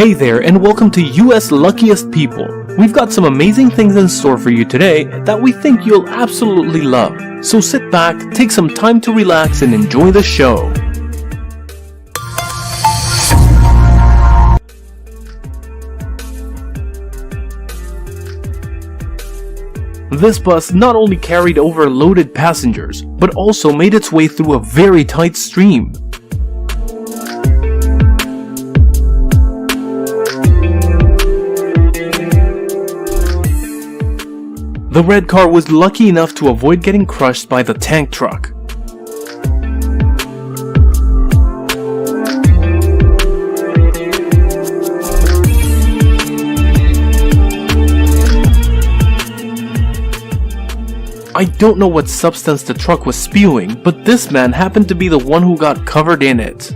Hey there, and welcome to US Luckiest People. We've got some amazing things in store for you today that we think you'll absolutely love. So sit back, take some time to relax, and enjoy the show. This bus not only carried overloaded passengers, but also made its way through a very tight stream. The red car was lucky enough to avoid getting crushed by the tank truck. I don't know what substance the truck was spewing, but this man happened to be the one who got covered in it.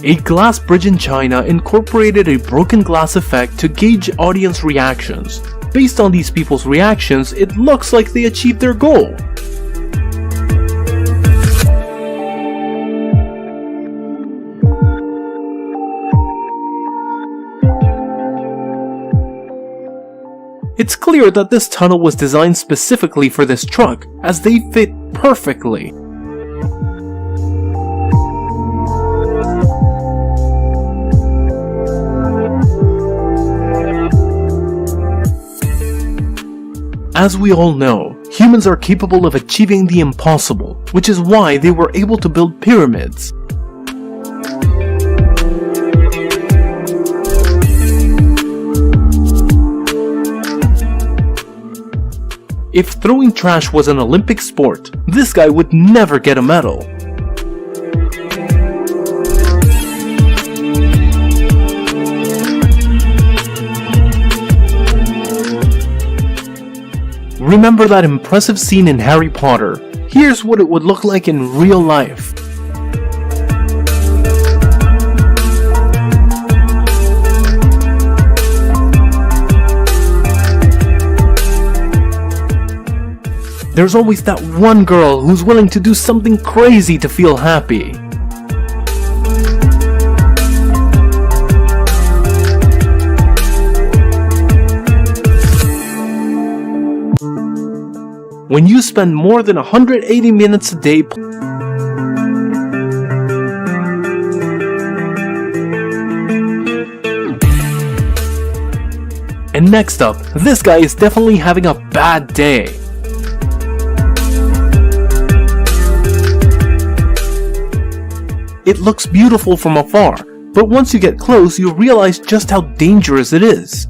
A glass bridge in China incorporated a broken glass effect to gauge audience reactions. Based on these people's reactions, it looks like they achieved their goal. It's clear that this tunnel was designed specifically for this truck, as they fit perfectly. As we all know, humans are capable of achieving the impossible, which is why they were able to build pyramids. If throwing trash was an Olympic sport, this guy would never get a medal. Remember that impressive scene in Harry Potter? Here's what it would look like in real life. There's always that one girl who's willing to do something crazy to feel happy. When you spend more than 180 minutes a day And next up, this guy is definitely having a bad day. It looks beautiful from afar, but once you get close, you realize just how dangerous it is.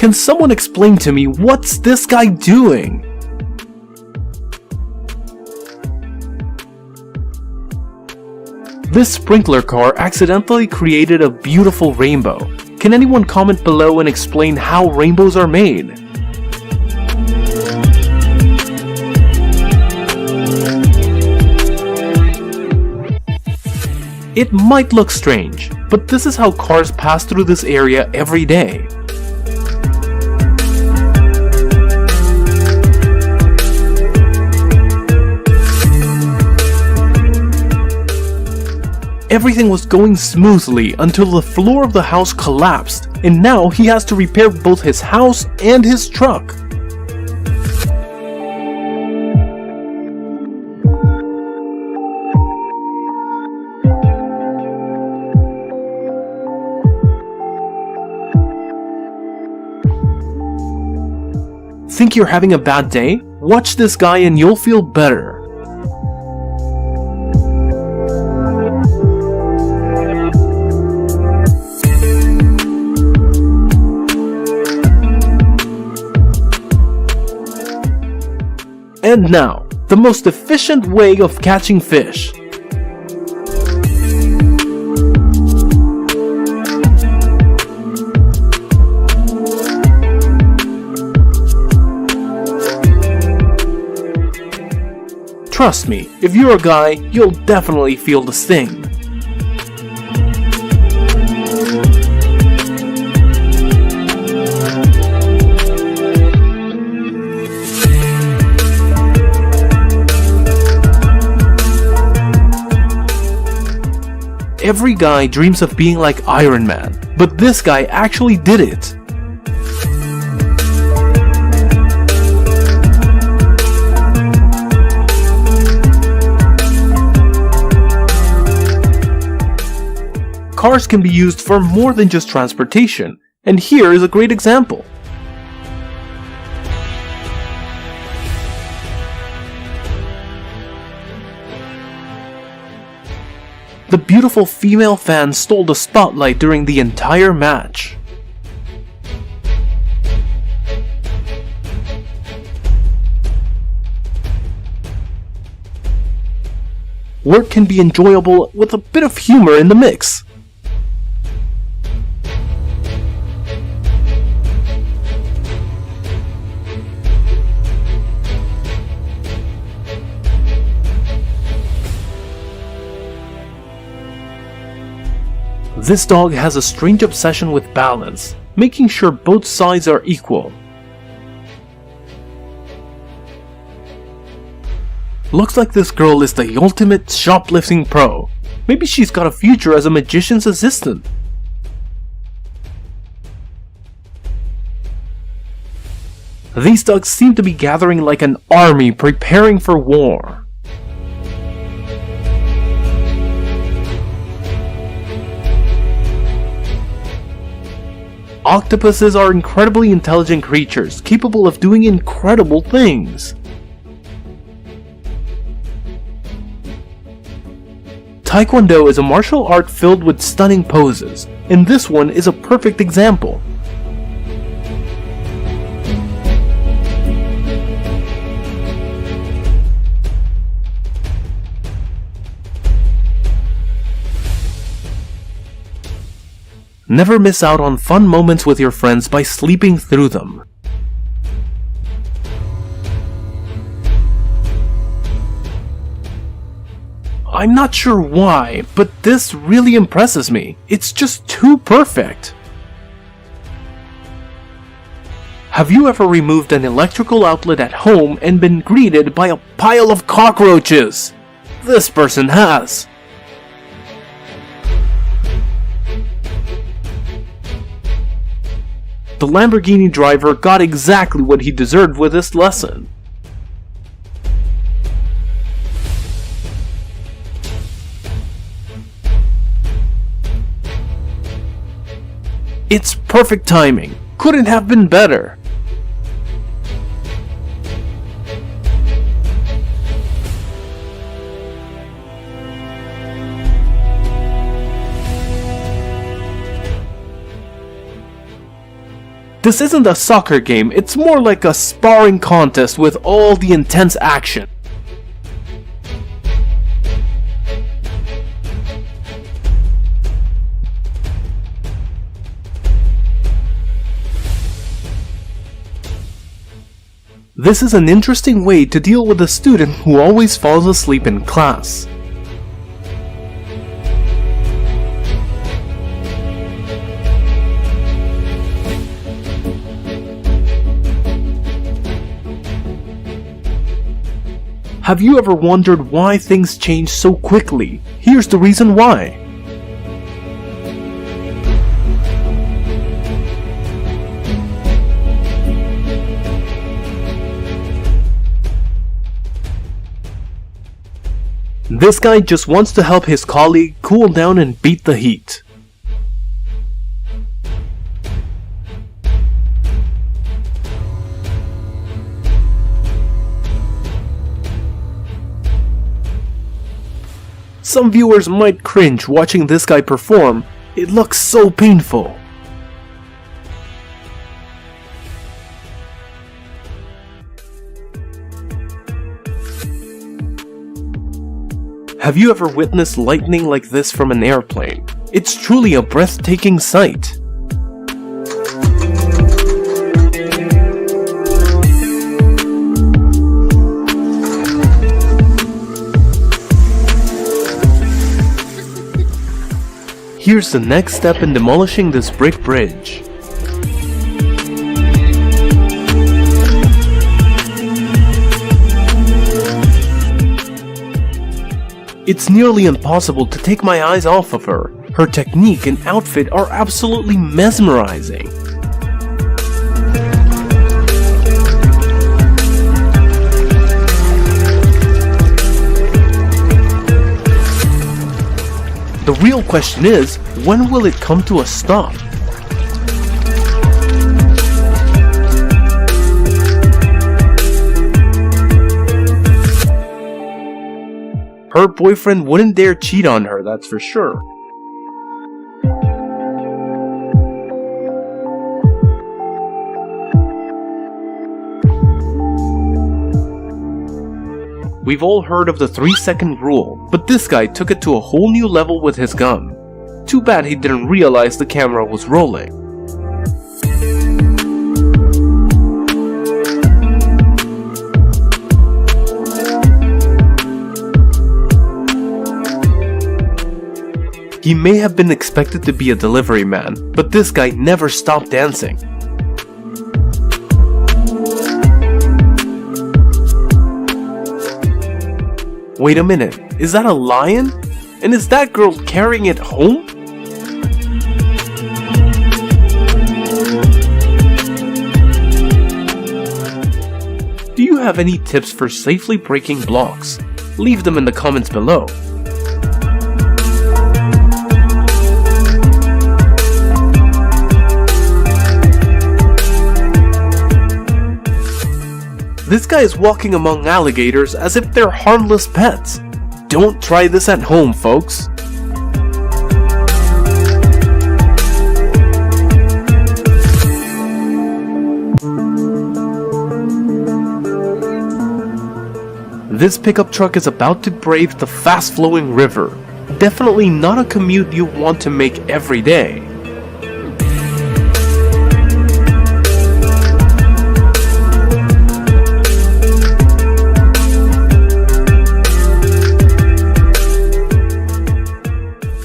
Can someone explain to me what's this guy doing? This sprinkler car accidentally created a beautiful rainbow. Can anyone comment below and explain how rainbows are made? It might look strange, but this is how cars pass through this area every day. Everything was going smoothly until the floor of the house collapsed, and now he has to repair both his house and his truck. Think you're having a bad day? Watch this guy and you'll feel better. And now, the most efficient way of catching fish. trust me, if you're a guy, you'll definitely feel the sting. Every guy dreams of being like Iron Man, but this guy actually did it. Cars can be used for more than just transportation, and here is a great example. The beautiful female fan stole the spotlight during the entire match. Work can be enjoyable with a bit of humor in the mix. This dog has a strange obsession with balance, making sure both sides are equal. Looks like this girl is the ultimate shoplifting pro. Maybe she's got a future as a magician's assistant. These dogs seem to be gathering like an army preparing for war. Octopuses are incredibly intelligent creatures, capable of doing incredible things. Taekwondo is a martial art filled with stunning poses, and this one is a perfect example. Never miss out on fun moments with your friends by sleeping through them. I'm not sure why, but this really impresses me. It's just too perfect. Have you ever removed an electrical outlet at home and been greeted by a pile of cockroaches? This person has. The Lamborghini driver got exactly what he deserved with this lesson. It's perfect timing. Couldn't have been better. This isn't a soccer game, it's more like a sparring contest with all the intense action. This is an interesting way to deal with a student who always falls asleep in class. Have you ever wondered why things change so quickly? Here's the reason why. This guy just wants to help his colleague cool down and beat the heat. Some viewers might cringe watching this guy perform. It looks so painful. Have you ever witnessed lightning like this from an airplane? It's truly a breathtaking sight. Here's the next step in demolishing this brick bridge. It's nearly impossible to take my eyes off of her. Her technique and outfit are absolutely mesmerizing. The real question is, when will it come to a stop? Her boyfriend wouldn't dare cheat on her, that's for sure. We've all heard of the 3-second rule, but this guy took it to a whole new level with his gun. Too bad he didn't realize the camera was rolling. He may have been expected to be a delivery man, but this guy never stopped dancing. Wait a minute, is that a lion? And is that girl carrying it home? Do you have any tips for safely breaking blocks? Leave them in the comments below. This guy is walking among alligators as if they're harmless pets. Don't try this at home, folks. This pickup truck is about to brave the fast-flowing river. Definitely not a commute you want to make every day.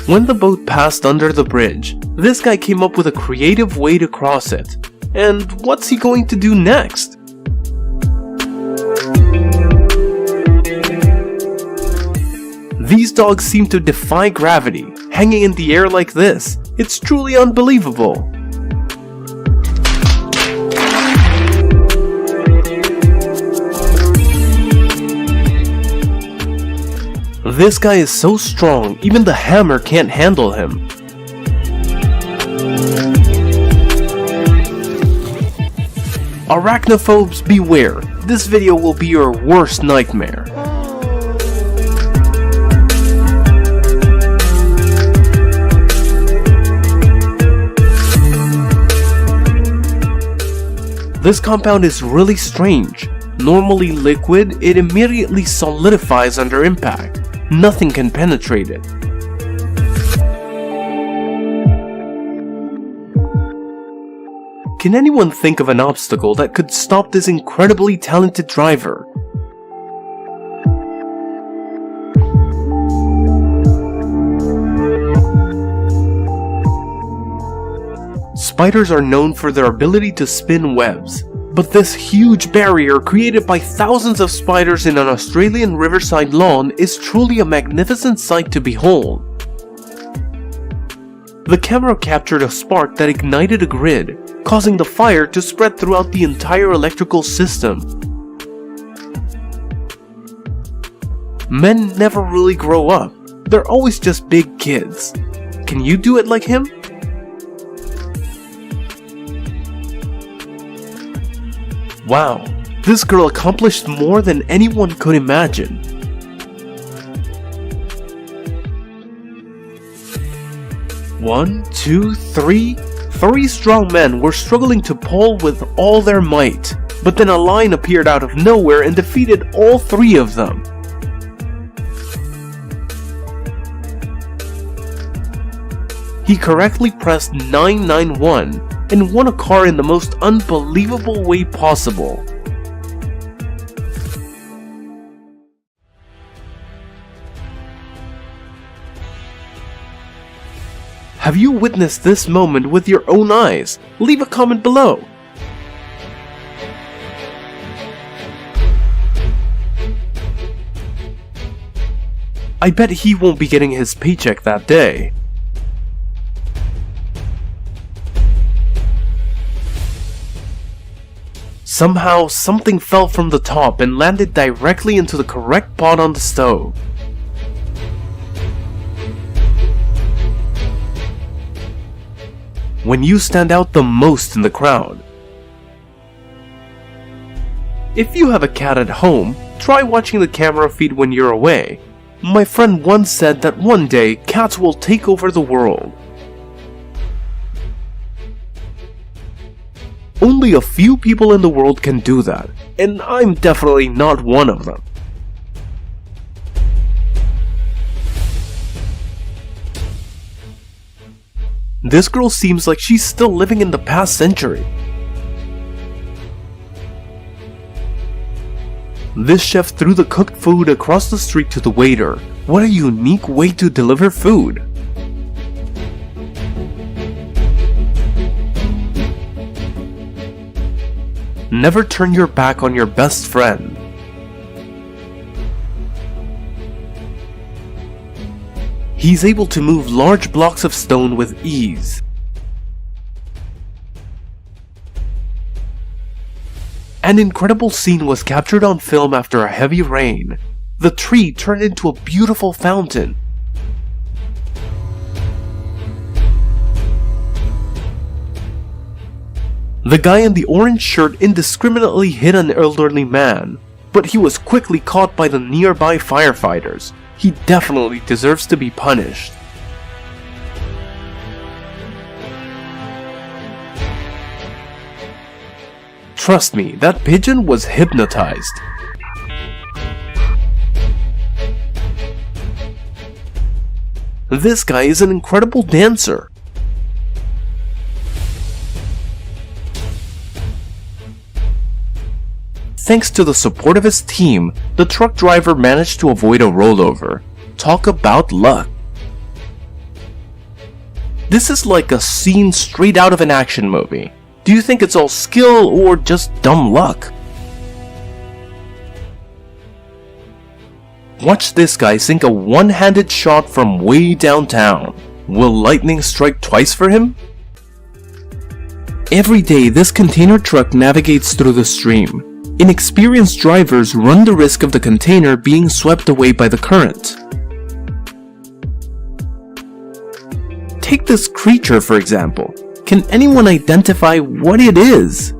When the boat passed under the bridge, this guy came up with a creative way to cross it. And what's he going to do next? These dogs seem to defy gravity, hanging in the air like this. It's truly unbelievable. This guy is so strong, even the hammer can't handle him. Arachnophobes, beware. This video will be your worst nightmare. This compound is really strange. Normally liquid, it immediately solidifies under impact. Nothing can penetrate it. Can anyone think of an obstacle that could stop this incredibly talented driver? Spiders are known for their ability to spin webs. But this huge barrier created by thousands of spiders in an Australian riverside lawn is truly a magnificent sight to behold. The camera captured a spark that ignited a grid, causing the fire to spread throughout the entire electrical system. Men never really grow up. They're always just big kids. Can you do it like him? Wow, this girl accomplished more than anyone could imagine. One, two, three. 3 strong men were struggling to pull with all their might, but then a lion appeared out of nowhere and defeated all 3 of them. He correctly pressed 991 and won a car in the most unbelievable way possible. Have you witnessed this moment with your own eyes? Leave a comment below. I bet he won't be getting his paycheck that day. Somehow, something fell from the top and landed directly into the correct pot on the stove. When you stand out the most in the crowd. If you have a cat at home, try watching the camera feed when you're away. My friend once said that one day, cats will take over the world. Only a few people in the world can do that, and I'm definitely not one of them. This girl seems like she's still living in the past century. This chef threw the cooked food across the street to the waiter. What a unique way to deliver food. Never turn your back on your best friend. He's able to move large blocks of stone with ease. An incredible scene was captured on film after a heavy rain. The tree turned into a beautiful fountain. The guy in the orange shirt indiscriminately hit an elderly man, but he was quickly caught by the nearby firefighters. He definitely deserves to be punished. Trust me, that pigeon was hypnotized. This guy is an incredible dancer. Thanks to the support of his team, the truck driver managed to avoid a rollover. Talk about luck. This is like a scene straight out of an action movie. Do you think it's all skill or just dumb luck? Watch this guy sink a one-handed shot from way downtown. Will lightning strike twice for him? Every day this container truck navigates through the stream. Inexperienced drivers run the risk of the container being swept away by the current. Take this creature for example. Can anyone identify what it is?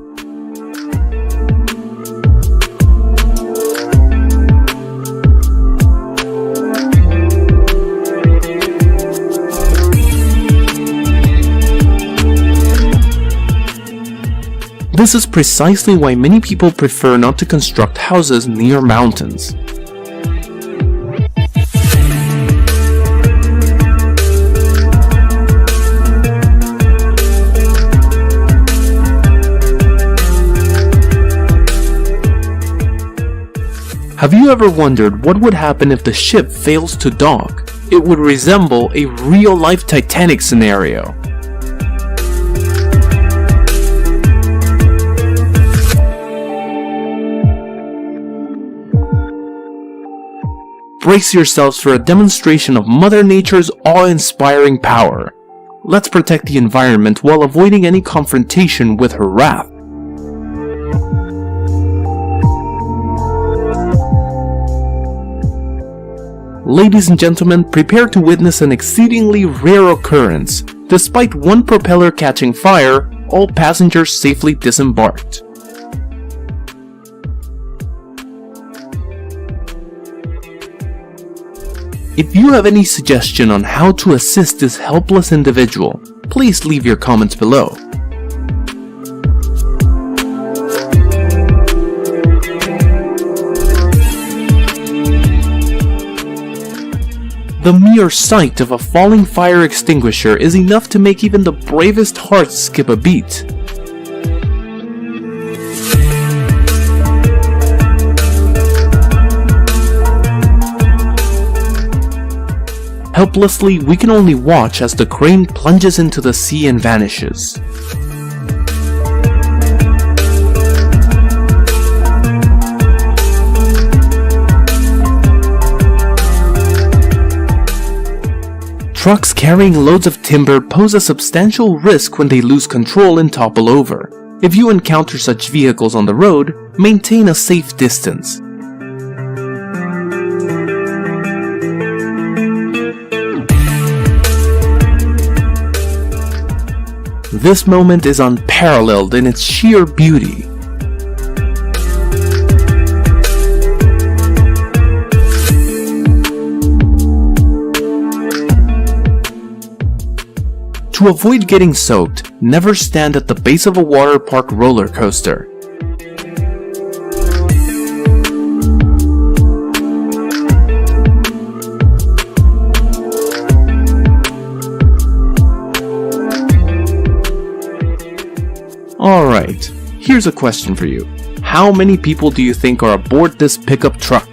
This is precisely why many people prefer not to construct houses near mountains. Have you ever wondered what would happen if the ship fails to dock? It would resemble a real-life Titanic scenario. Brace yourselves for a demonstration of Mother Nature's awe-inspiring power. Let's protect the environment while avoiding any confrontation with her wrath. Ladies and gentlemen, prepare to witness an exceedingly rare occurrence. Despite one propeller catching fire, all passengers safely disembarked. If you have any suggestion on how to assist this helpless individual, please leave your comments below. The mere sight of a falling fire extinguisher is enough to make even the bravest heart skip a beat. Helplessly, we can only watch as the crane plunges into the sea and vanishes. Trucks carrying loads of timber pose a substantial risk when they lose control and topple over. If you encounter such vehicles on the road, maintain a safe distance. This moment is unparalleled in its sheer beauty. To avoid getting soaked, never stand at the base of a water park roller coaster. Alright, here's a question for you. How many people do you think are aboard this pickup truck?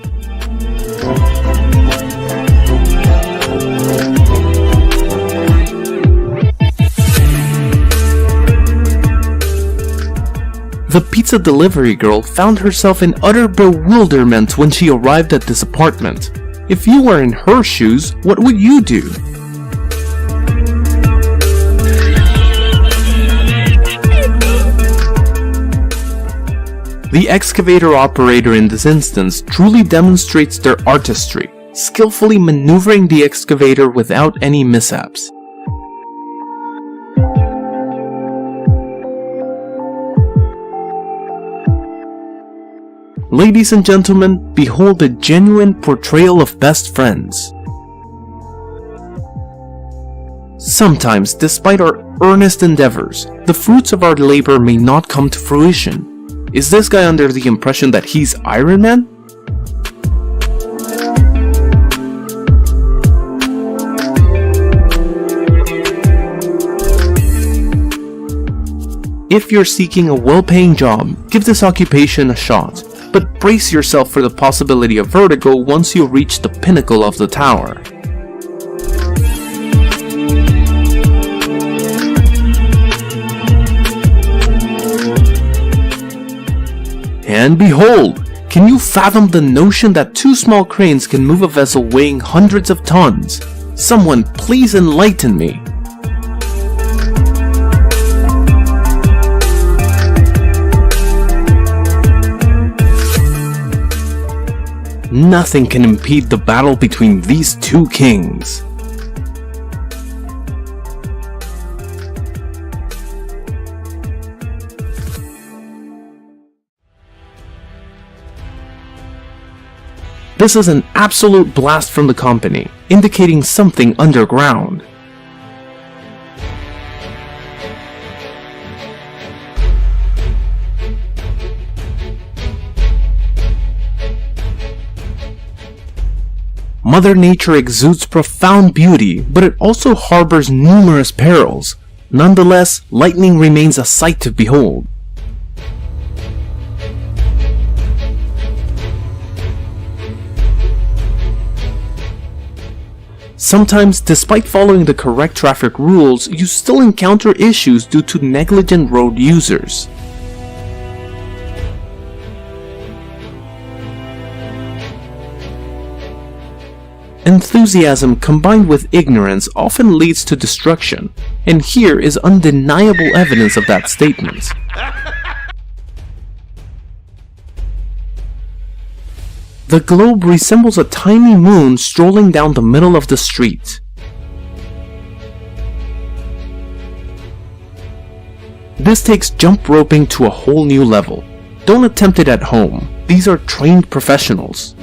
The pizza delivery girl found herself in utter bewilderment when she arrived at this apartment. If you were in her shoes, what would you do? The excavator operator in this instance truly demonstrates their artistry, skillfully maneuvering the excavator without any mishaps. Ladies and gentlemen, behold a genuine portrayal of best friends. Sometimes, despite our earnest endeavors, the fruits of our labor may not come to fruition. Is this guy under the impression that he's Iron Man? If you're seeking a well-paying job, give this occupation a shot. But brace yourself for the possibility of vertigo once you reach the pinnacle of the tower. And behold! Can you fathom the notion that two small cranes can move a vessel weighing hundreds of tons? Someone please enlighten me. Nothing can impede the battle between these two kings. This is an absolute blast from the company, indicating something underground. Mother Nature exudes profound beauty, but it also harbors numerous perils. Nonetheless, lightning remains a sight to behold. Sometimes, despite following the correct traffic rules, you still encounter issues due to negligent road users. Enthusiasm combined with ignorance often leads to destruction, and here is undeniable evidence of that statement. The globe resembles a tiny moon strolling down the middle of the street. This takes jump roping to a whole new level. Don't attempt it at home. These are trained professionals.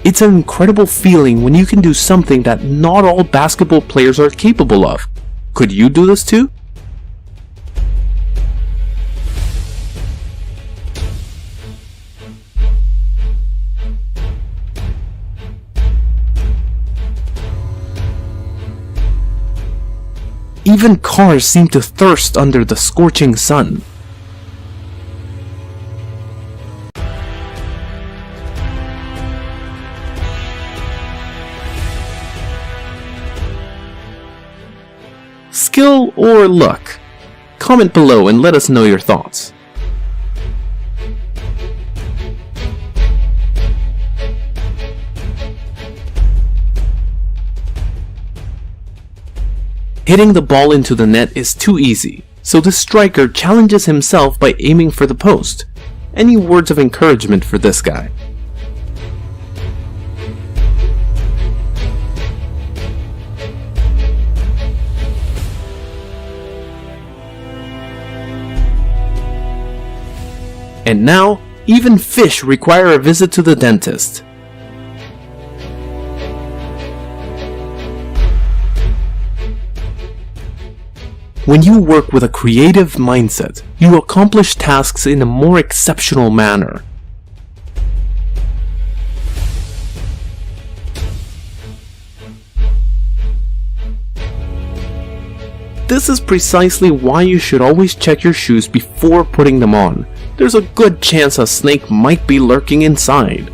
It's an incredible feeling when you can do something that not all basketball players are capable of. Could you do this too? Even cars seem to thirst under the scorching sun. Skill or luck? Comment below and let us know your thoughts. Hitting the ball into the net is too easy, so the striker challenges himself by aiming for the post. Any words of encouragement for this guy? And now, even fish require a visit to the dentist. When you work with a creative mindset, you accomplish tasks in a more exceptional manner. This is precisely why you should always check your shoes before putting them on. There's a good chance a snake might be lurking inside.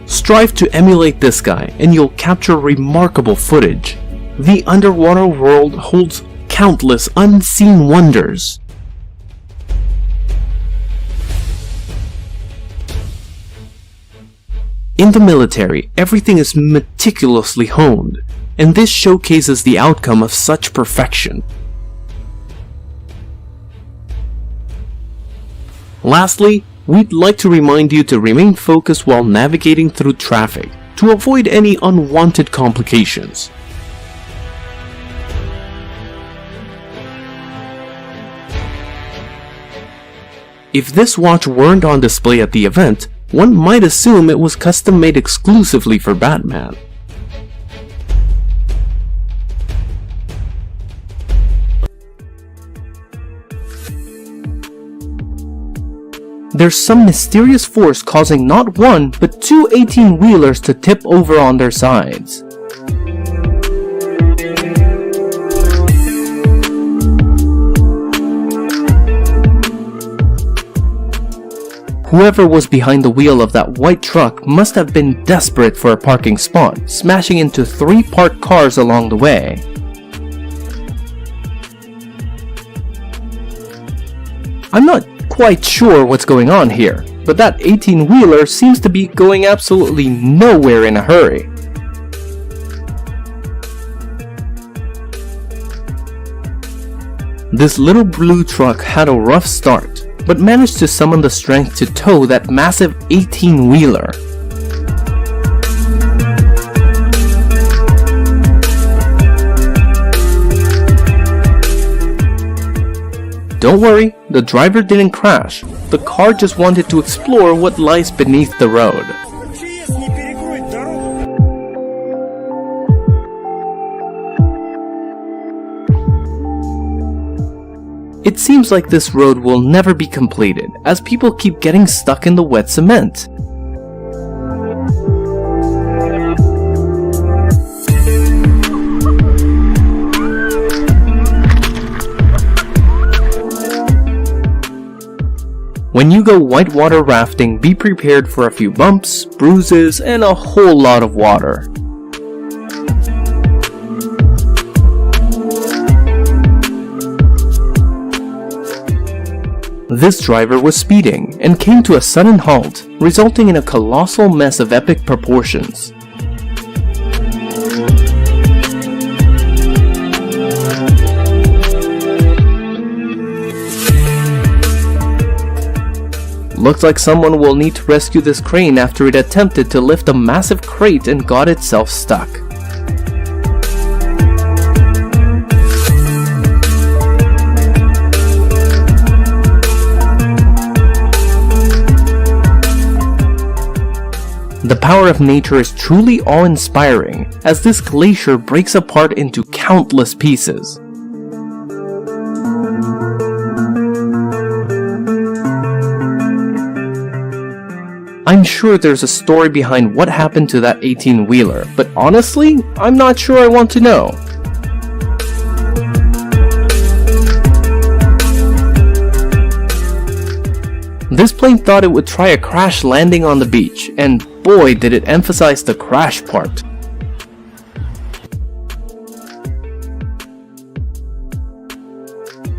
Strive to emulate this guy and you'll capture remarkable footage. The underwater world holds countless unseen wonders. In the military, everything is meticulously honed, and this showcases the outcome of such perfection. Lastly, we'd like to remind you to remain focused while navigating through traffic to avoid any unwanted complications. If this watch weren't on display at the event, one might assume it was custom made exclusively for Batman. There's some mysterious force causing not one, but two 18-wheelers to tip over on their sides. Whoever was behind the wheel of that white truck must have been desperate for a parking spot, smashing into 3 parked cars along the way. I'm not quite sure what's going on here, but that 18-wheeler seems to be going absolutely nowhere in a hurry. This little blue truck had a rough start, but managed to summon the strength to tow that massive 18-wheeler. Don't worry, the driver didn't crash. The car just wanted to explore what lies beneath the road. It seems like this road will never be completed, as people keep getting stuck in the wet cement. When you go whitewater rafting, be prepared for a few bumps, bruises, and a whole lot of water. This driver was speeding and came to a sudden halt, resulting in a colossal mess of epic proportions. Looks like someone will need to rescue this crane after it attempted to lift a massive crate and got itself stuck. The power of nature is truly awe-inspiring, as this glacier breaks apart into countless pieces. I'm sure there's a story behind what happened to that 18-wheeler, but honestly, I'm not sure I want to know. This plane thought it would try a crash landing on the beach, and boy did it emphasize the crash part.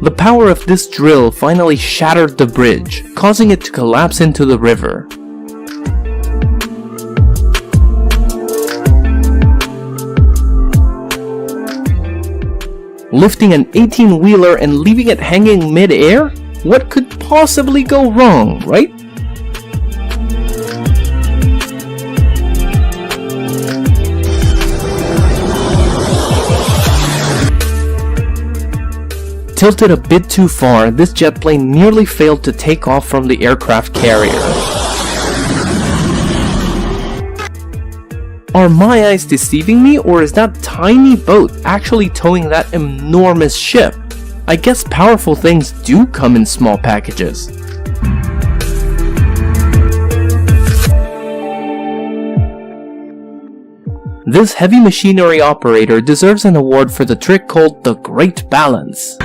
The power of this drill finally shattered the bridge, causing it to collapse into the river. Lifting an 18-wheeler and leaving it hanging mid-air? What could possibly go wrong, right? Tilted a bit too far, this jet plane nearly failed to take off from the aircraft carrier. Are my eyes deceiving me, or is that tiny boat actually towing that enormous ship? I guess powerful things do come in small packages. This heavy machinery operator deserves an award for the trick called the Great Balance.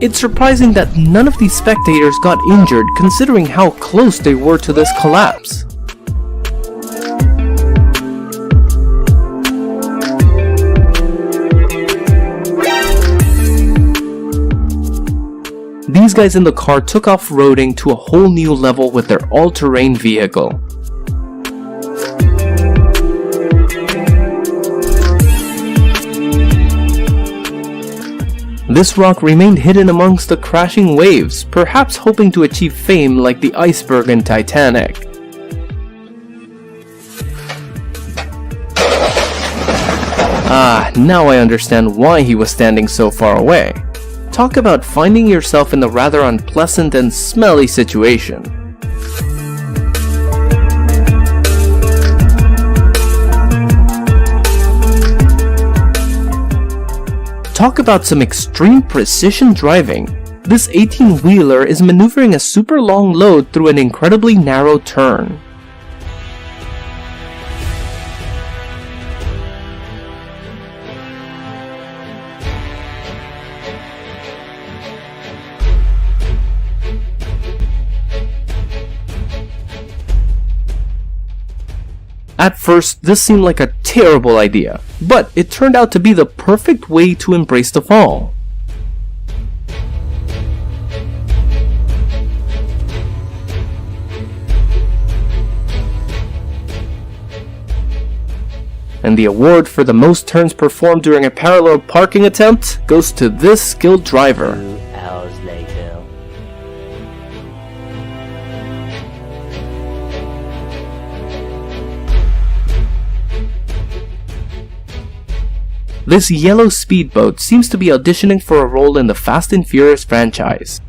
It's surprising that none of these spectators got injured considering how close they were to this collapse. These guys in the car took off-roading to a whole new level with their all-terrain vehicle. This rock remained hidden amongst the crashing waves, perhaps hoping to achieve fame like the iceberg in Titanic. Ah, now I understand why he was standing so far away. Talk about finding yourself in a rather unpleasant and smelly situation. Talk about some extreme precision driving. This 18-wheeler is maneuvering a super long load through an incredibly narrow turn. At first, this seemed like a terrible idea, but it turned out to be the perfect way to embrace the fall. And the award for the most turns performed during a parallel parking attempt goes to this skilled driver. 2 hours later. This yellow speedboat seems to be auditioning for a role in the Fast and Furious franchise.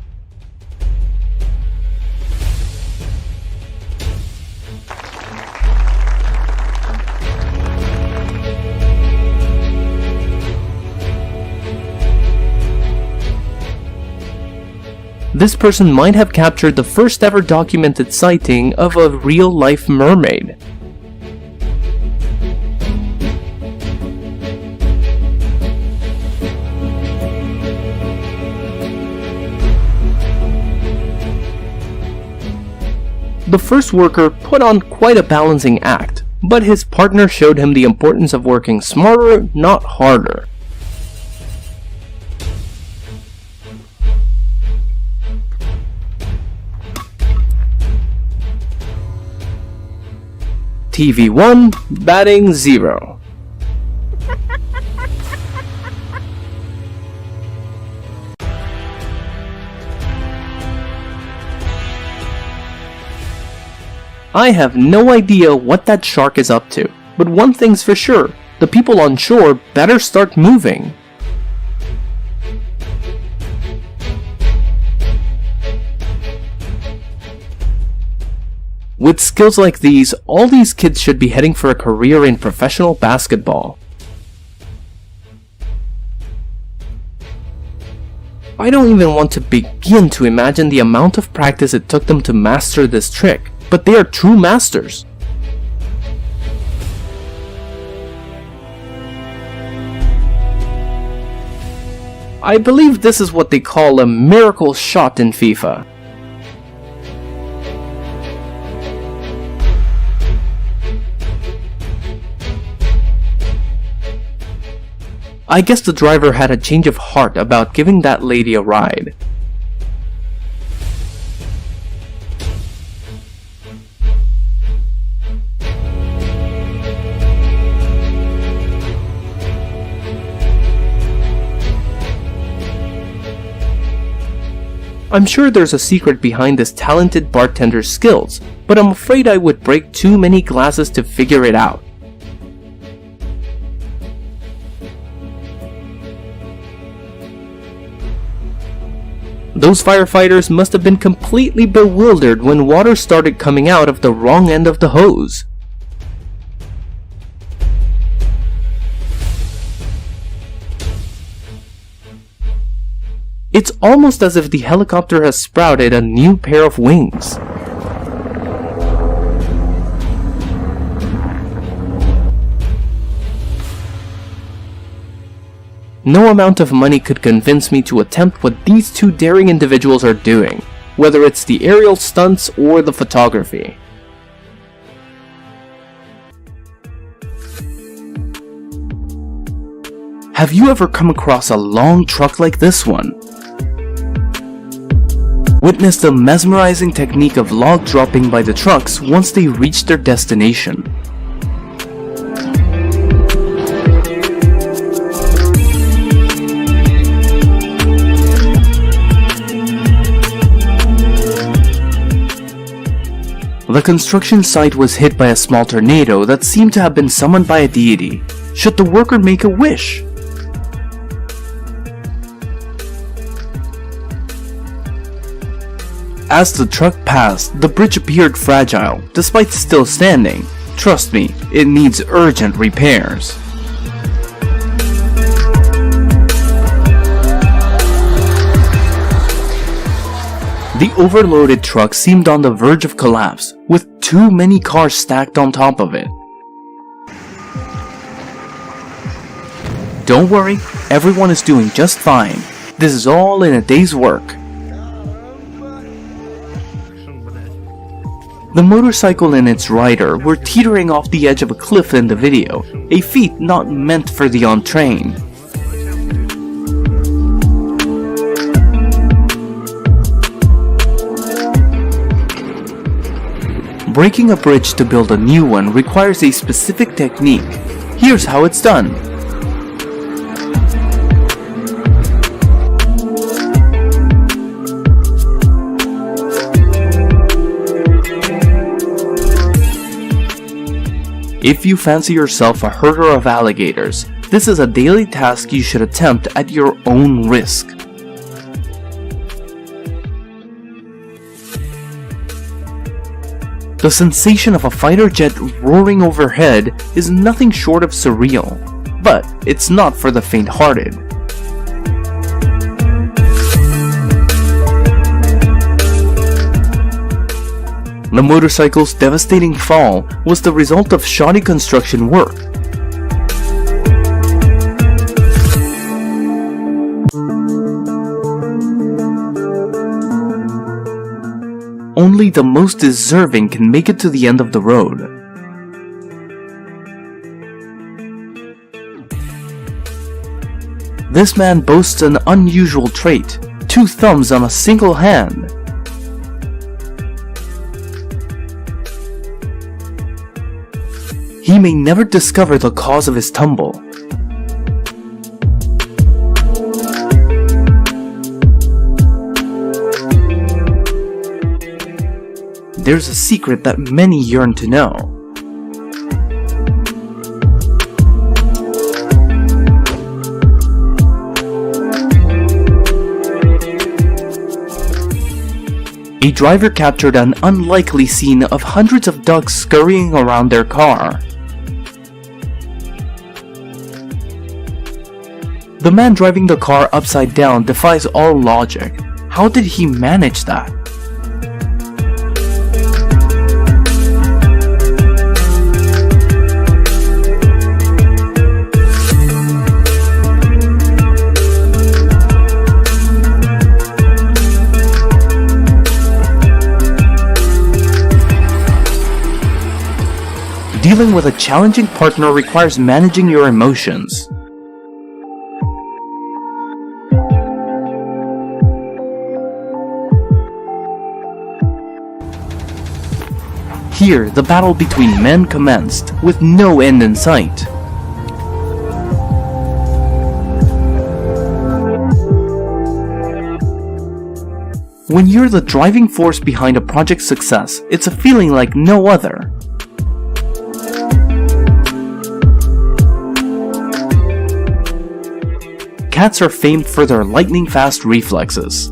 This person might have captured the first ever documented sighting of a real-life mermaid. The first worker put on quite a balancing act, but his partner showed him the importance of working smarter, not harder. TV1, batting 0. I have no idea what that shark is up to, but one thing's for sure, the people on shore better start moving. With skills like these, all these kids should be heading for a career in professional basketball. I don't even want to begin to imagine the amount of practice it took them to master this trick, but they are true masters. I believe this is what they call a miracle shot in FIFA. I guess the driver had a change of heart about giving that lady a ride. I'm sure there's a secret behind this talented bartender's skills, but I'm afraid I would break too many glasses to figure it out. Those firefighters must have been completely bewildered when water started coming out of the wrong end of the hose. It's almost as if the helicopter has sprouted a new pair of wings. No amount of money could convince me to attempt what these two daring individuals are doing, whether it's the aerial stunts or the photography. Have you ever come across a long truck like this one? Witness the mesmerizing technique of log dropping by the trucks once they reach their destination. The construction site was hit by a small tornado that seemed to have been summoned by a deity. Should the worker make a wish? As the truck passed, the bridge appeared fragile, despite still standing. Trust me, it needs urgent repairs. The overloaded truck seemed on the verge of collapse, with too many cars stacked on top of it. Don't worry, everyone is doing just fine. This is all in a day's work. The motorcycle and its rider were teetering off the edge of a cliff in the video, a feat not meant for the on-train. Breaking a bridge to build a new one requires a specific technique. Here's how it's done. If you fancy yourself a herder of alligators, this is a daily task you should attempt at your own risk. The sensation of a fighter jet roaring overhead is nothing short of surreal, but it's not for the faint-hearted. The motorcycle's devastating fall was the result of shoddy construction work. Only the most deserving can make it to the end of the road. This man boasts an unusual trait: 2 thumbs on a single hand. He may never discover the cause of his tumble. There's a secret that many yearn to know. A driver captured an unlikely scene of hundreds of ducks scurrying around their car. The man driving the car upside down defies all logic. How did he manage that? Dealing with a challenging partner requires managing your emotions. Here, the battle between men commenced, with no end in sight. When you're the driving force behind a project's success, it's a feeling like no other. Cats are famed for their lightning-fast reflexes.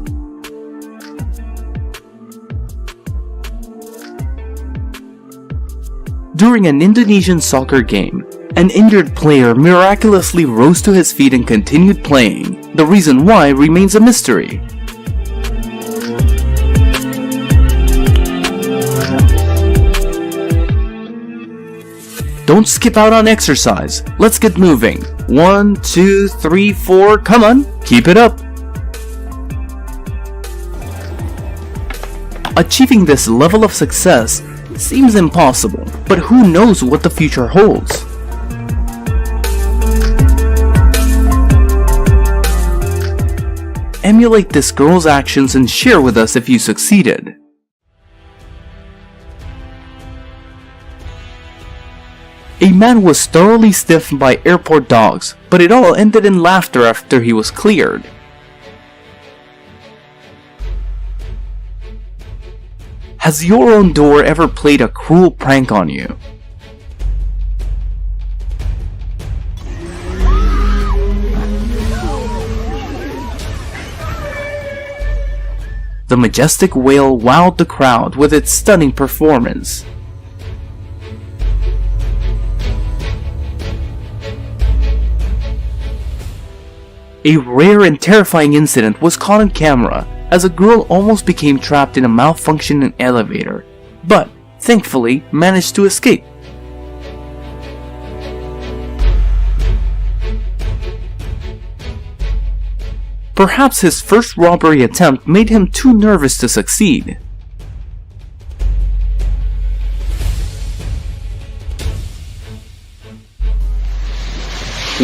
During an Indonesian soccer game, an injured player miraculously rose to his feet and continued playing. The reason why remains a mystery. Don't skip out on exercise. Let's get moving. 1, 2, 3, 4, come on, keep it up. Achieving this level of success seems impossible, but who knows what the future holds? Emulate this girl's actions and share with us if you succeeded. A man was thoroughly stiffed by airport dogs, but it all ended in laughter after he was cleared. Has your own door ever played a cruel prank on you? The majestic whale wowed the crowd with its stunning performance. A rare and terrifying incident was caught on camera as a girl almost became trapped in a malfunctioning elevator, but thankfully managed to escape. Perhaps his first robbery attempt made him too nervous to succeed.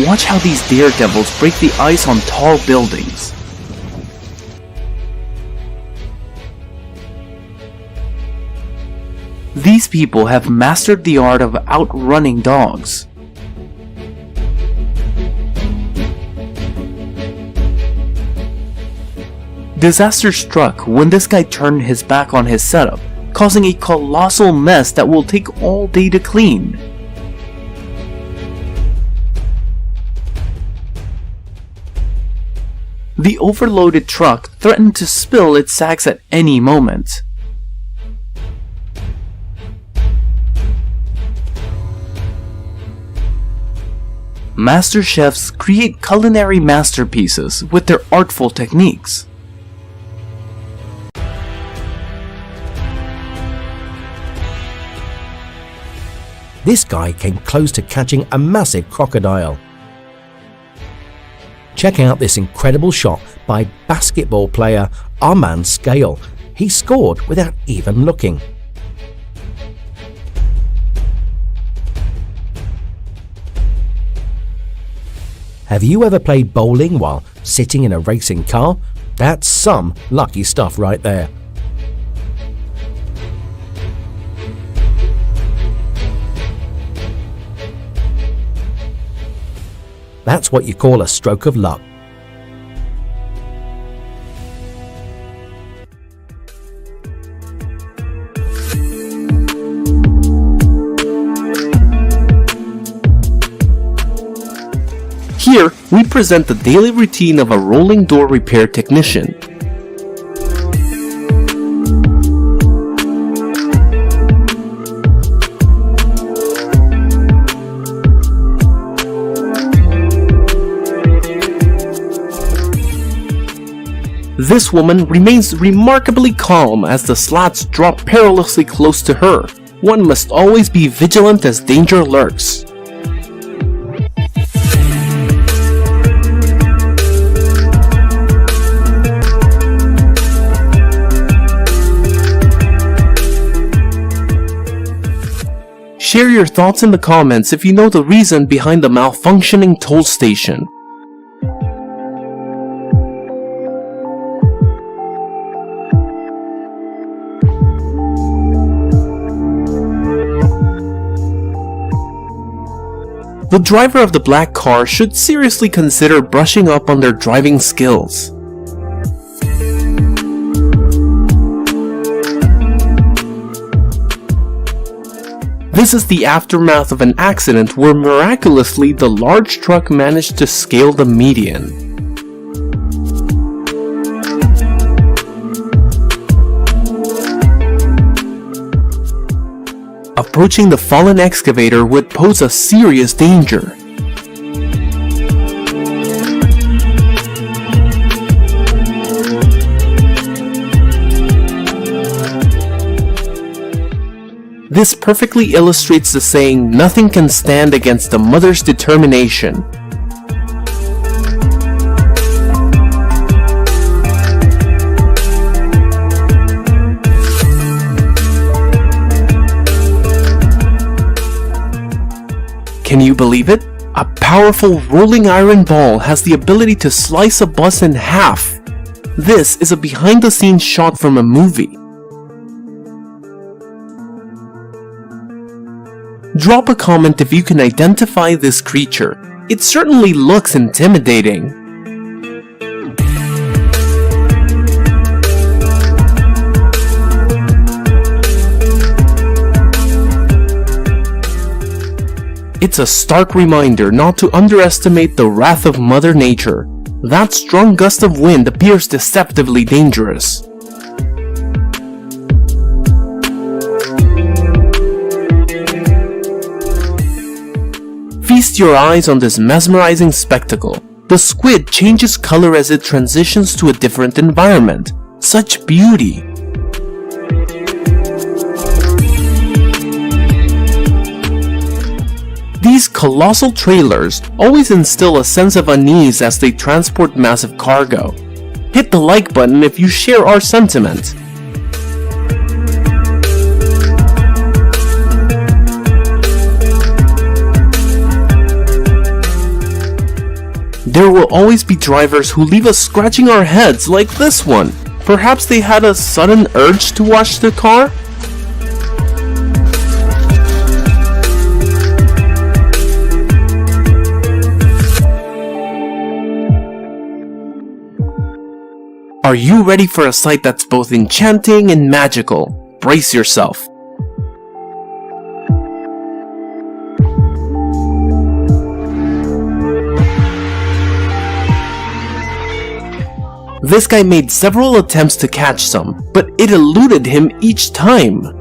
Watch how these daredevils break the ice on tall buildings. These people have mastered the art of outrunning dogs. Disaster struck when this guy turned his back on his setup, causing a colossal mess that will take all day to clean. The overloaded truck threatened to spill its sacks at any moment. Master chefs create culinary masterpieces with their artful techniques. This guy came close to catching a massive crocodile. Check out this incredible shot by basketball player Armand Scale. He scored without even looking. Have you ever played bowling while sitting in a racing car? That's some lucky stuff right there. That's what you call a stroke of luck. Here, we present the daily routine of a rolling door repair technician. This woman remains remarkably calm as the slats drop perilously close to her. One must always be vigilant as danger lurks. Share your thoughts in the comments if you know the reason behind the malfunctioning toll station. The driver of the black car should seriously consider brushing up on their driving skills. This is the aftermath of an accident where miraculously the large truck managed to scale the median. Approaching the fallen excavator would pose a serious danger. This perfectly illustrates the saying, "Nothing can stand against a mother's determination." Can you believe it? A powerful rolling iron ball has the ability to slice a bus in half. This is a behind-the-scenes shot from a movie. Drop a comment if you can identify this creature. It certainly looks intimidating. It's a stark reminder not to underestimate the wrath of Mother Nature. That strong gust of wind appears deceptively dangerous. Feast your eyes on this mesmerizing spectacle. The squid changes color as it transitions to a different environment. Such beauty! These colossal trailers always instill a sense of unease as they transport massive cargo. Hit the like button if you share our sentiment. There will always be drivers who leave us scratching our heads like this one. Perhaps they had a sudden urge to wash their car? Are you ready for a sight that's both enchanting and magical? Brace yourself. This guy made several attempts to catch some, but it eluded him each time.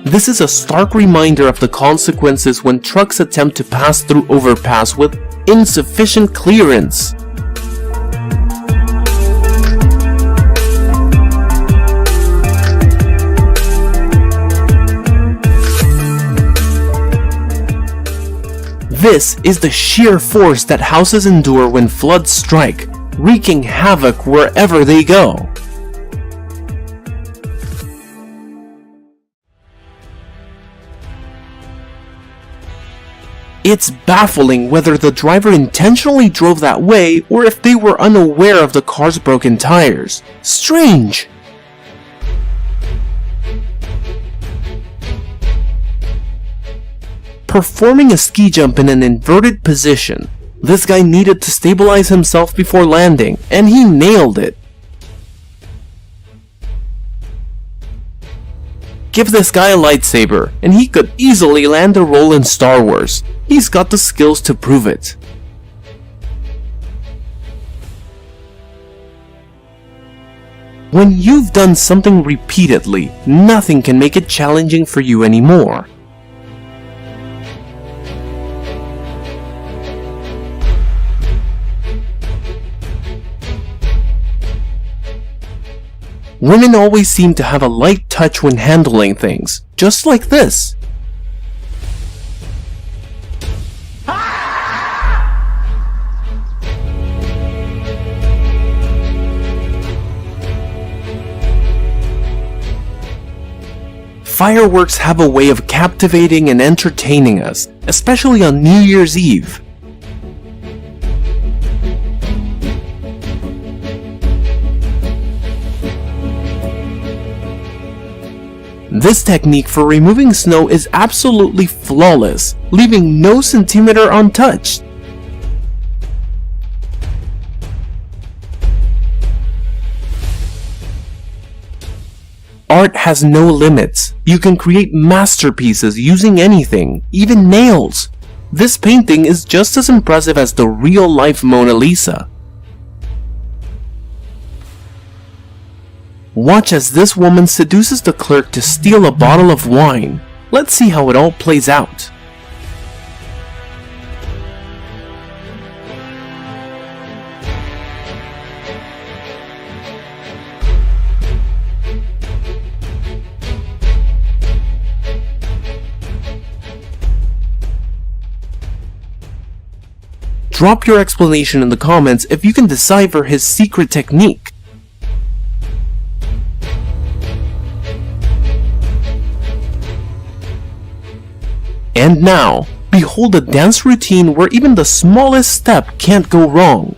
This is a stark reminder of the consequences when trucks attempt to pass through overpass with insufficient clearance. This is the sheer force that houses endure when floods strike, wreaking havoc wherever they go. It's baffling whether the driver intentionally drove that way or if they were unaware of the car's broken tires. Strange! Performing a ski jump in an inverted position, this guy needed to stabilize himself before landing, and he nailed it. Give this guy a lightsaber, and he could easily land a role in Star Wars. He's got the skills to prove it. When you've done something repeatedly, nothing can make it challenging for you anymore. Women always seem to have a light touch when handling things, just like this. Fireworks have a way of captivating and entertaining us, especially on New Year's Eve. This technique for removing snow is absolutely flawless, leaving no centimeter untouched. Art has no limits. You can create masterpieces using anything, even nails. This painting is just as impressive as the real-life Mona Lisa. Watch as this woman seduces the clerk to steal a bottle of wine. Let's see how it all plays out. Drop your explanation in the comments if you can decipher his secret technique. And now, behold a dance routine where even the smallest step can't go wrong.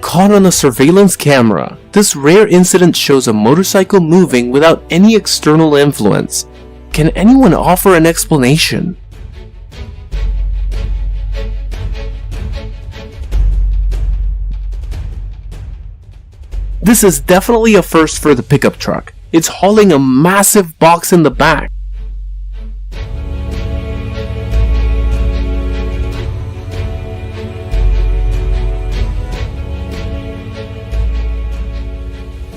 Caught on a surveillance camera, this rare incident shows a motorcycle moving without any external influence. Can anyone offer an explanation? This is definitely a first for the pickup truck. It's hauling a massive box in the back.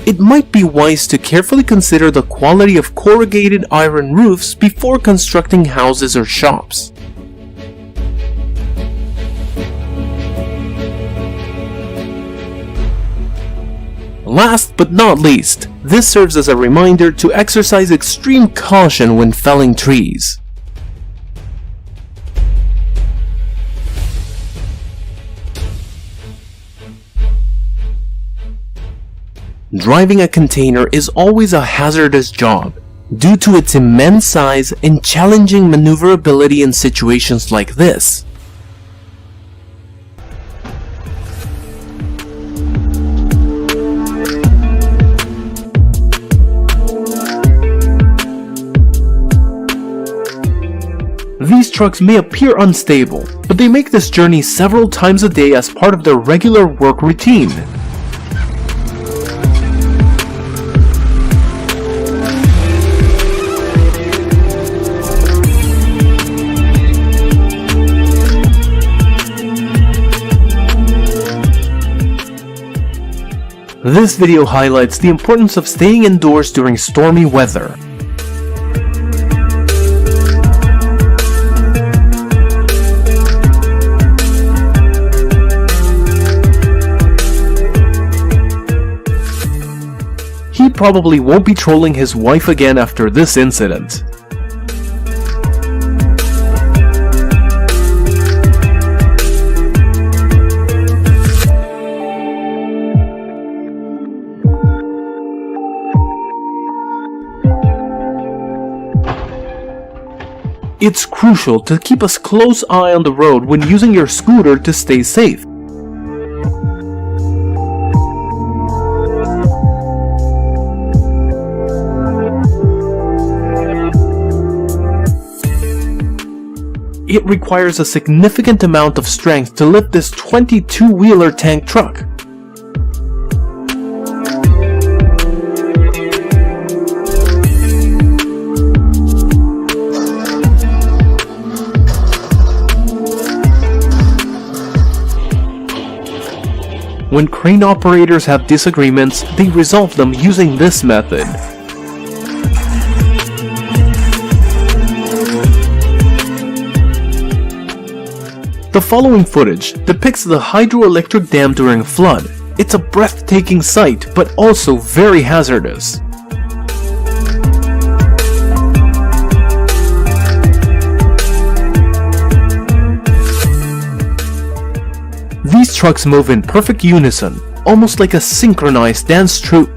It might be wise to carefully consider the quality of corrugated iron roofs before constructing houses or shops. Last but not least, this serves as a reminder to exercise extreme caution when felling trees. Driving a container is always a hazardous job, due to its immense size and challenging maneuverability in situations like this. These trucks may appear unstable, but they make this journey several times a day as part of their regular work routine. This video highlights the importance of staying indoors during stormy weather. He probably won't be trolling his wife again after this incident. It's crucial to keep a close eye on the road when using your scooter to stay safe. It requires a significant amount of strength to lift this 22-wheeler tank truck. When crane operators have disagreements, they resolve them using this method. The following footage depicts the hydroelectric dam during a flood. It's a breathtaking sight, but also very hazardous. These trucks move in perfect unison, almost like a synchronized dance troupe.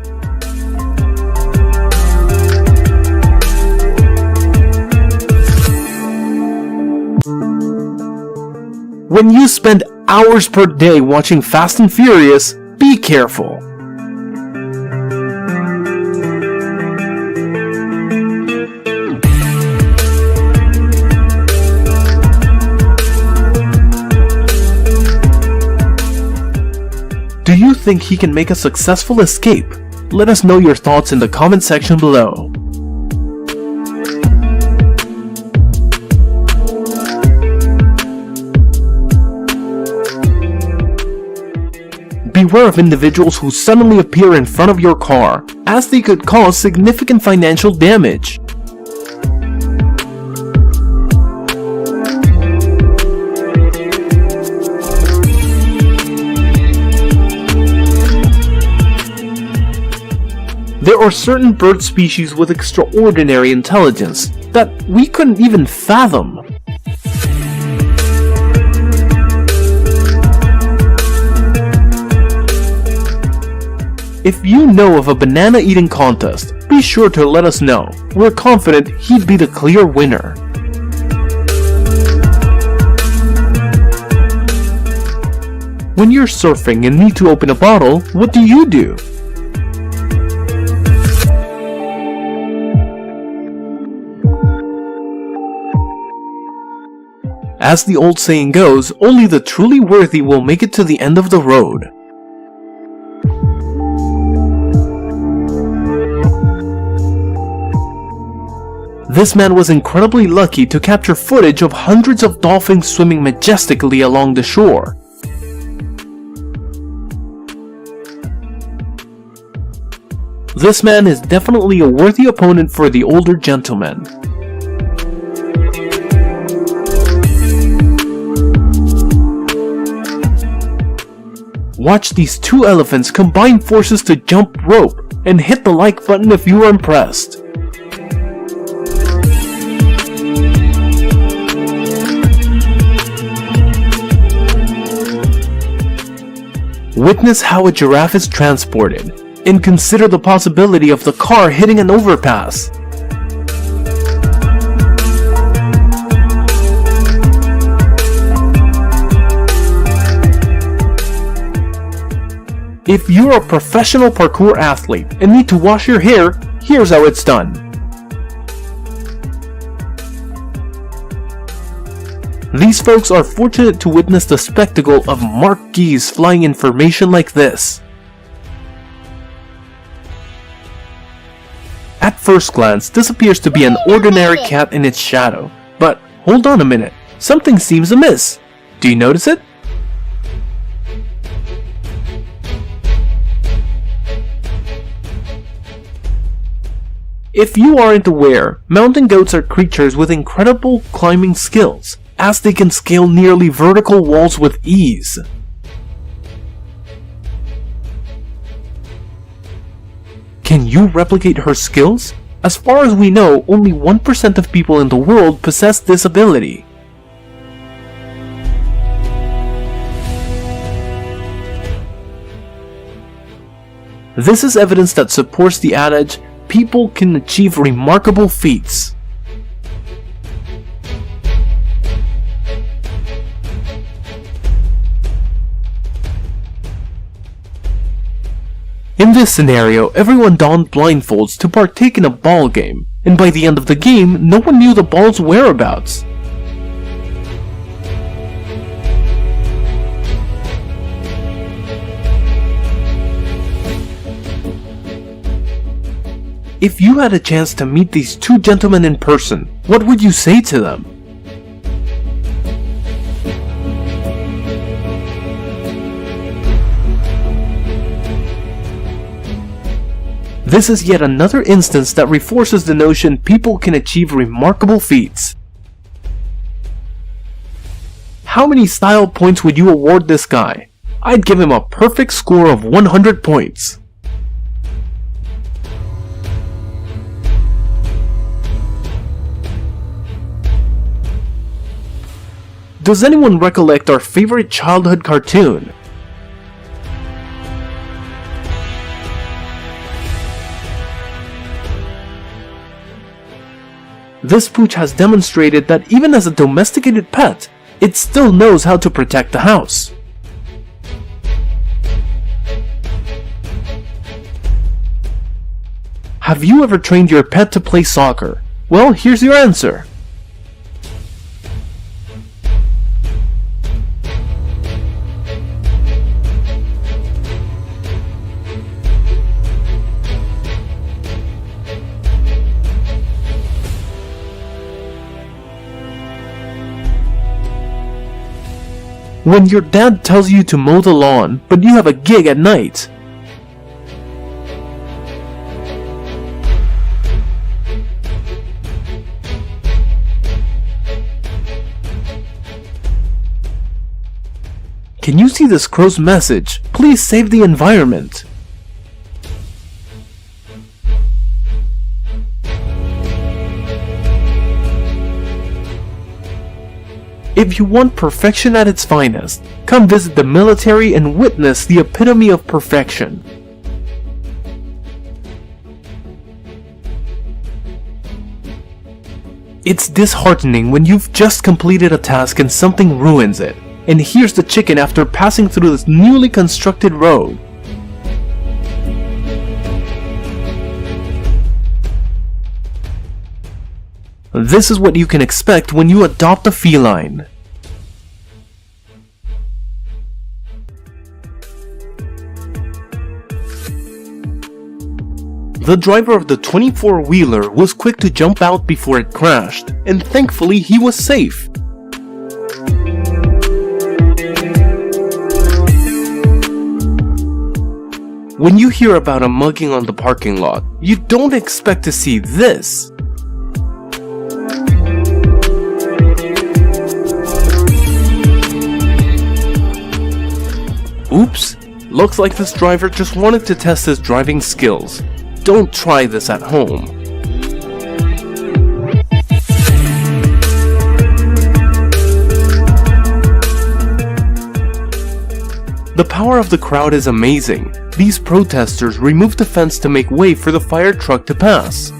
When you spend hours per day watching Fast and Furious, be careful. Do you think he can make a successful escape? Let us know your thoughts in the comment section below. Beware of individuals who suddenly appear in front of your car, as they could cause significant financial damage. There are certain bird species with extraordinary intelligence that we couldn't even fathom. If you know of a banana eating contest, be sure to let us know. We're confident he'd be the clear winner. When you're surfing and need to open a bottle, what do? As the old saying goes, only the truly worthy will make it to the end of the road. This man was incredibly lucky to capture footage of hundreds of dolphins swimming majestically along the shore. This man is definitely a worthy opponent for the older gentleman. Watch these two elephants combine forces to jump rope, and hit the like button if you are impressed. Witness how a giraffe is transported, and consider the possibility of the car hitting an overpass. If you're a professional parkour athlete and need to wash your hair, here's how it's done. These folks are fortunate to witness the spectacle of Mark Geese flying in formation like this. At first glance, this appears to be an ordinary cat in its shadow, but hold on a minute, something seems amiss. Do you notice it? If you aren't aware, mountain goats are creatures with incredible climbing skills, as they can scale nearly vertical walls with ease. Can you replicate her skills? As far as we know, only 1% of people in the world possess this ability. This is evidence that supports the adage, people can achieve remarkable feats. In this scenario, everyone donned blindfolds to partake in a ball game, and by the end of the game, no one knew the ball's whereabouts. If you had a chance to meet these two gentlemen in person, what would you say to them? This is yet another instance that reinforces the notion people can achieve remarkable feats. How many style points would you award this guy? I'd give him a perfect score of 100 points. Does anyone recollect our favorite childhood cartoon? This pooch has demonstrated that even as a domesticated pet, it still knows how to protect the house. Have you ever trained your pet to play soccer? Well, here's your answer. When your dad tells you to mow the lawn, but you have a gig at night. Can you see this crow's message? Please save the environment. If you want perfection at its finest, come visit the military and witness the epitome of perfection. It's disheartening when you've just completed a task and something ruins it. And here's the chicken after passing through this newly constructed road. This is what you can expect when you adopt a feline. The driver of the 24-wheeler was quick to jump out before it crashed, and thankfully he was safe. When you hear about a mugging on the parking lot, you don't expect to see this. Oops, looks like this driver just wanted to test his driving skills. Don't try this at home. The power of the crowd is amazing. These protesters removed the fence to make way for the fire truck to pass.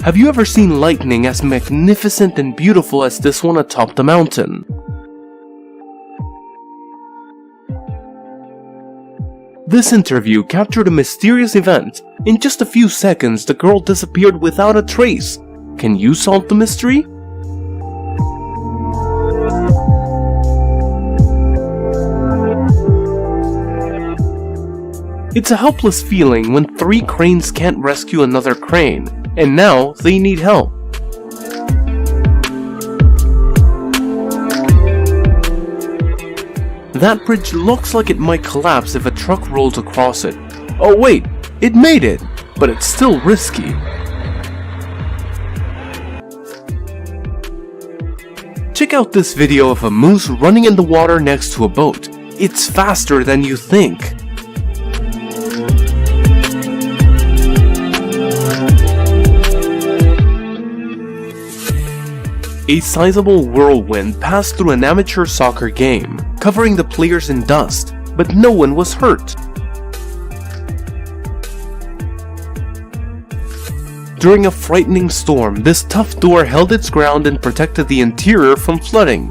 Have you ever seen lightning as magnificent and beautiful as this one atop the mountain? This interview captured a mysterious event. In just a few seconds, the girl disappeared without a trace. Can you solve the mystery? It's a helpless feeling when 3 cranes can't rescue another crane, and now they need help. That bridge looks like it might collapse if a truck rolls across it. Oh wait, it made it, but it's still risky. Check out this video of a moose running in the water next to a boat. It's faster than you think. A sizable whirlwind passed through an amateur soccer game, covering the players in dust, but no one was hurt. During a frightening storm, this tough door held its ground and protected the interior from flooding.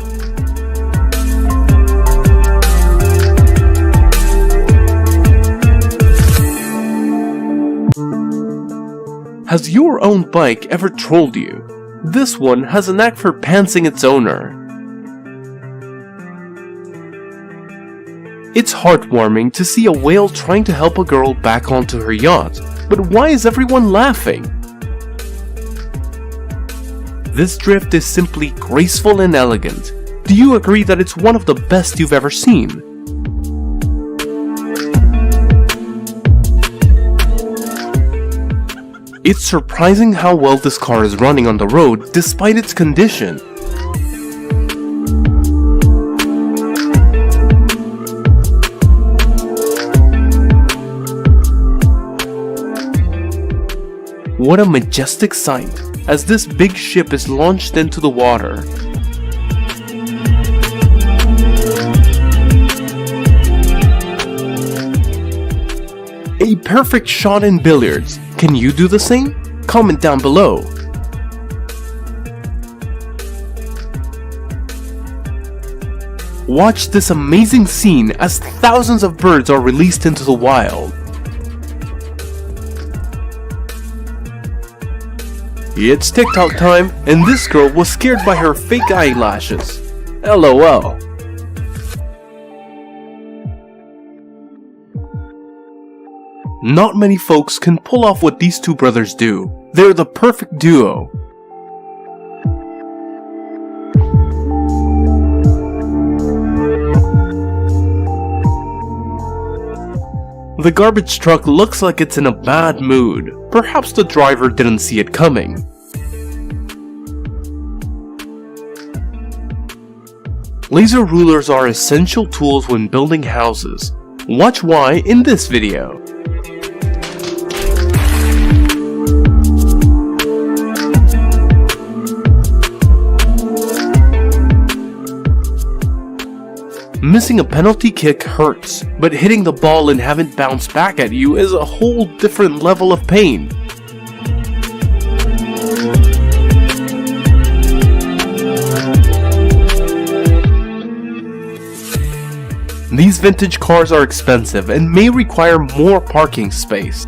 Has your own bike ever trolled you? This one has a knack for pantsing its owner. It's heartwarming to see a whale trying to help a girl back onto her yacht, but why is everyone laughing? This drift is simply graceful and elegant. Do you agree that it's one of the best you've ever seen? It's surprising how well this car is running on the road despite its condition. What a majestic sight as this big ship is launched into the water. A perfect shot in billiards. Can you do the same? Comment down below. Watch this amazing scene as thousands of birds are released into the wild. It's TikTok time, and this girl was scared by her fake eyelashes. LOL. Not many folks can pull off what these two brothers do. They're the perfect duo. The garbage truck looks like it's in a bad mood. Perhaps the driver didn't see it coming. Laser rulers are essential tools when building houses. Watch why in this video. Missing a penalty kick hurts, but hitting the ball and having it bounce back at you is a whole different level of pain. These vintage cars are expensive and may require more parking space.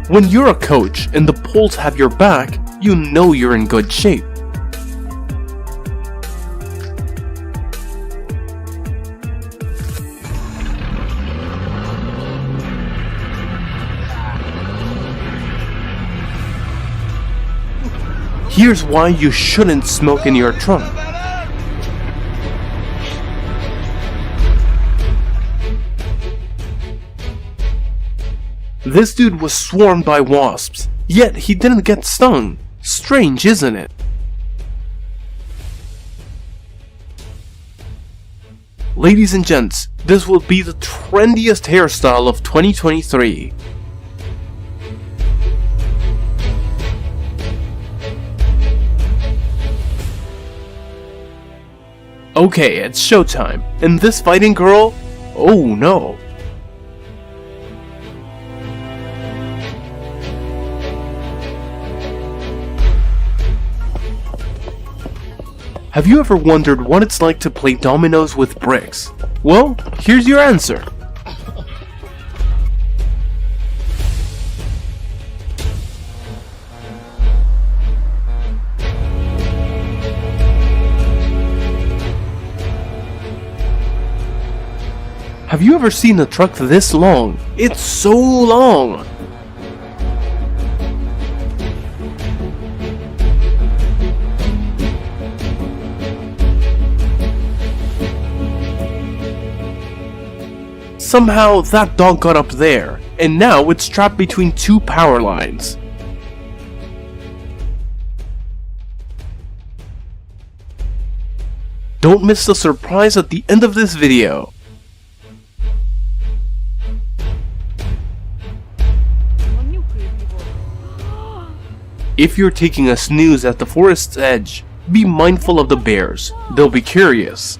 When you're a coach and the poles have your back, you know you're in good shape. Here's why you shouldn't smoke in your trunk. This dude was swarmed by wasps, yet he didn't get stung. Strange, isn't it? Ladies and gents, this will be the trendiest hairstyle of 2023. Okay, it's showtime, and this fighting girl? Oh no. Have you ever wondered what it's like to play dominoes with bricks? Well, here's your answer. Have you ever seen a truck this long? It's so long! Somehow that dog got up there, and now it's trapped between two power lines. Don't miss the surprise at the end of this video. If you're taking a snooze at the forest's edge, be mindful of the bears. They'll be curious.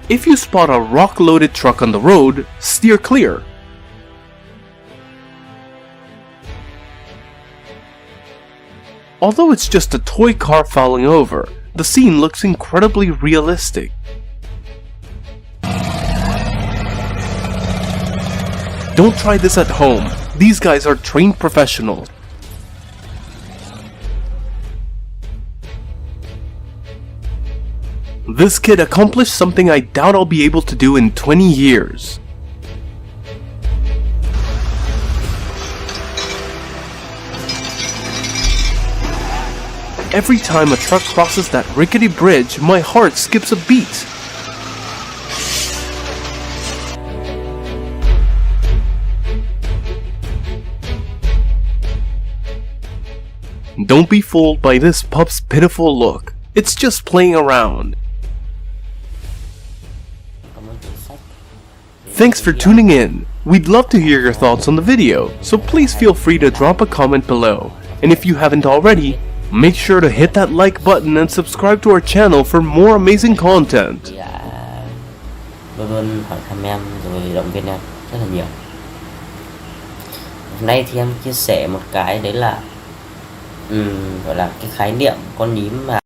If you spot a rock-loaded truck on the road, steer clear. Although it's just a toy car falling over, the scene looks incredibly realistic. Don't try this at home. These guys are trained professionals. This kid accomplished something I doubt I'll be able to do in 20 years. Every time a truck crosses that rickety bridge, my heart skips a beat. Don't be fooled by this pup's pitiful look. It's just playing around. Thanks for tuning in. We'd love to hear your thoughts on the video, so please feel free to drop a comment below. And if you haven't already, make sure to hit that like button and subscribe to our channel for more amazing content. Luôn luôn hỏi thăm em rồi động viên em rất là nhiều. Hôm nay thì em chia sẻ một cái đấy là gọi là cái khái niệm con nhím mà